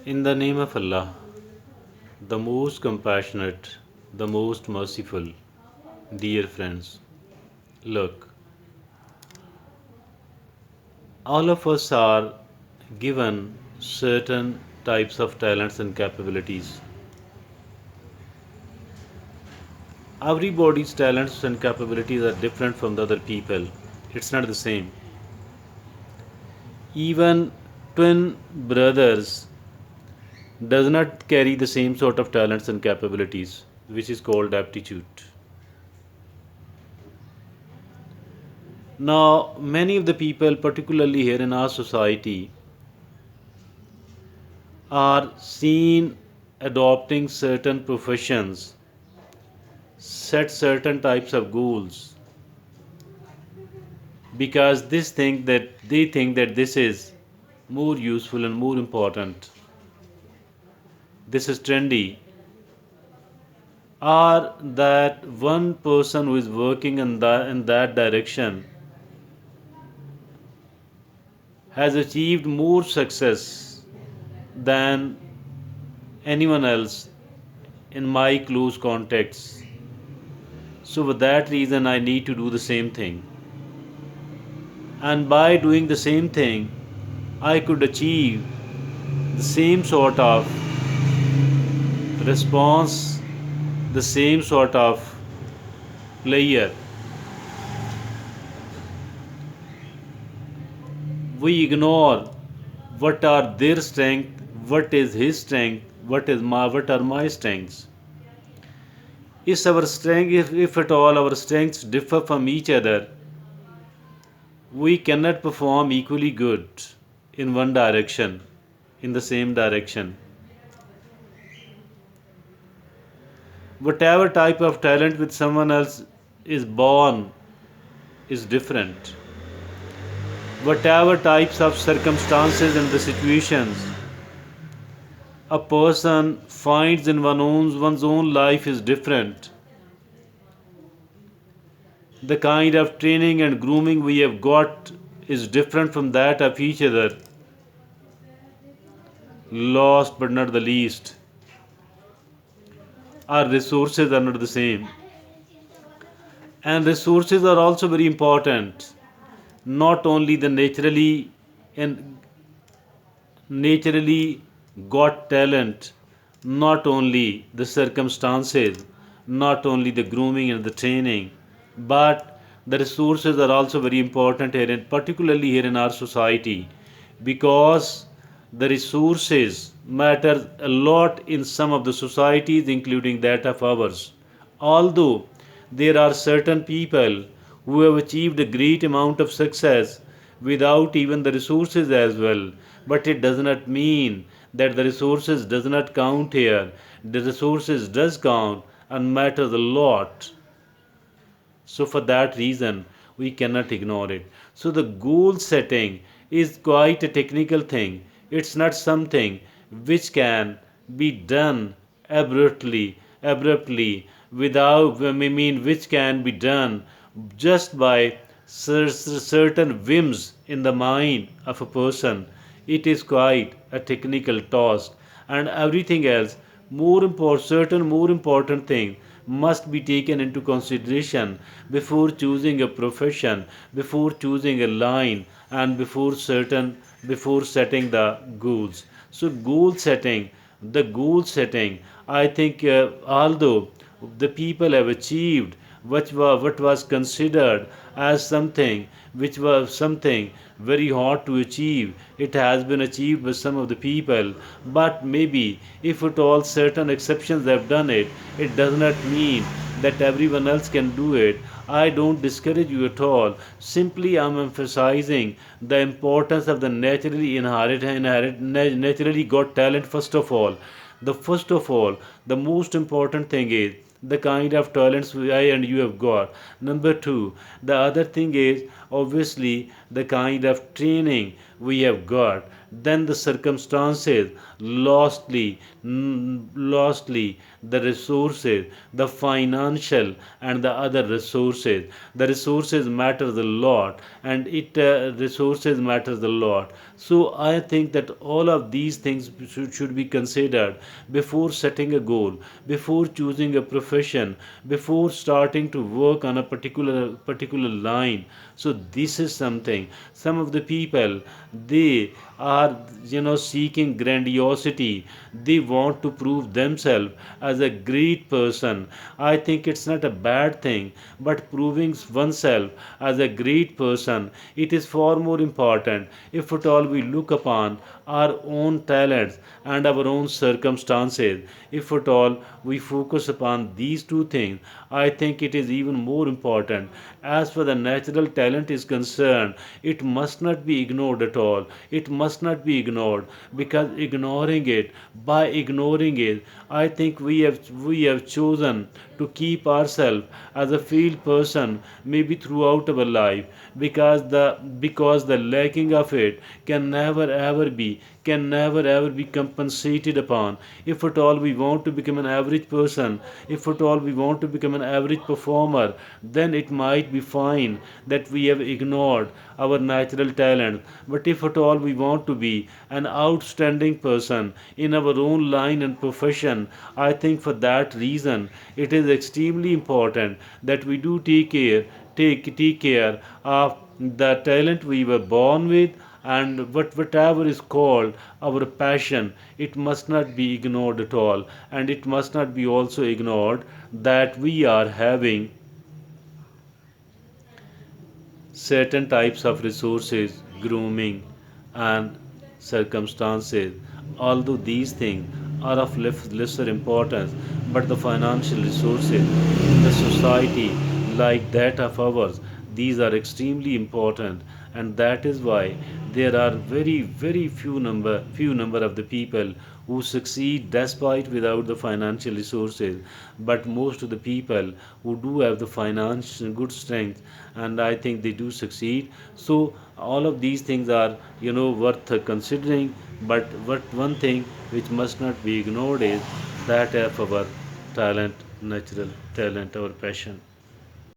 In the name of Allah, the most compassionate, the most merciful, dear friends, look, all of us are given certain types of talents and capabilities. Everybody's talents and capabilities are different from the other people. It's not the same. Even twin brothers does not carry the same sort of talents and capabilities, which is called aptitude. Now, many of the people, particularly here in our society, are seen adopting certain professions, set certain types of goals, because they think that this is more useful and more important. This is trendy. Or that one person who is working in that direction has achieved more success than anyone else in my close contacts. So, for that reason, I need to do the same thing. And by doing the same thing, I could achieve the same sort of response, the same sort of player. We ignore what are their strength, what is his strength, what are my strengths. If at all our strengths differ from each other, we cannot perform equally good in one direction, in the same direction. Whatever type of talent with someone else is born is different. Whatever types of circumstances and the situations a person finds in one's own life is different. The kind of training and grooming we have got is different from that of each other. Last but not the least, our resources are not the same. And resources are also very important. Not only the and naturally got talent, not only the circumstances, not only the grooming and the training, but the resources are also very important here, and particularly here in our society, because the resources matter a lot in some of the societies, including that of ours. Although there are certain people who have achieved a great amount of success without even the resources as well, but it does not mean that the resources does not count here. The resources does count and matters a lot. So for that reason, we cannot ignore it. So the goal setting is quite a technical thing. It's not something which can be done abruptly, without, I mean, which can be done just by certain whims in the mind of a person. It is quite a technical task, and everything else, certain more important things must be taken into consideration before choosing a profession, before choosing a line, and before setting the goals. So goal setting, I think, although the people have achieved what was considered as something which was something very hard to achieve, it has been achieved by some of the people. But maybe if at all certain exceptions have done it, it does not mean that everyone else can do it. I don't discourage you at all. Simply, I'm emphasizing the importance of the naturally got talent. First of all, the most important thing is the kind of talents I and you have got. Number two, the other thing is obviously the kind of training we have got. then the circumstances, lastly the resources, the financial and the other resources. The resources matters a lot, and it resources matters a lot. So I think that all of these things should be considered before setting a goal, before choosing a profession, before starting to work on a particular line. So this is something. Some of the people, they are, seeking grandiosity. They want to prove themselves as a great person. I think it's not a bad thing, but proving oneself as a great person, it is far more important. If at all we look upon our own talents and our own circumstances, if at all we focus upon these two things, I think it is even more important. As for the natural talent is concerned, it must not be ignored at all. It must not be ignored, because ignoring it, I think we have chosen to keep ourselves as a failed person maybe throughout our life, because the lacking of it can never ever be compensated upon. If at all we want to become an average person, if at all we want to become an average performer, then it might be fine that we have ignored our natural talent. But if at all we want to be an outstanding person in our own line and profession, I think for that reason it is extremely important that we do take care of the talent we were born with, and whatever is called our passion, it must not be ignored at all. And it must not be also ignored that we are having certain types of resources, grooming, and circumstances. Although these things are of lesser importance, but the financial resources in the society, like that of ours, these are extremely important, and that is why there are very few number of the people who succeed despite without the financial resources. But most of the people who do have the financial good strength, and I think they do succeed. So all of these things are, worth considering. But what one thing which must not be ignored is that of our talent, natural talent, our passion.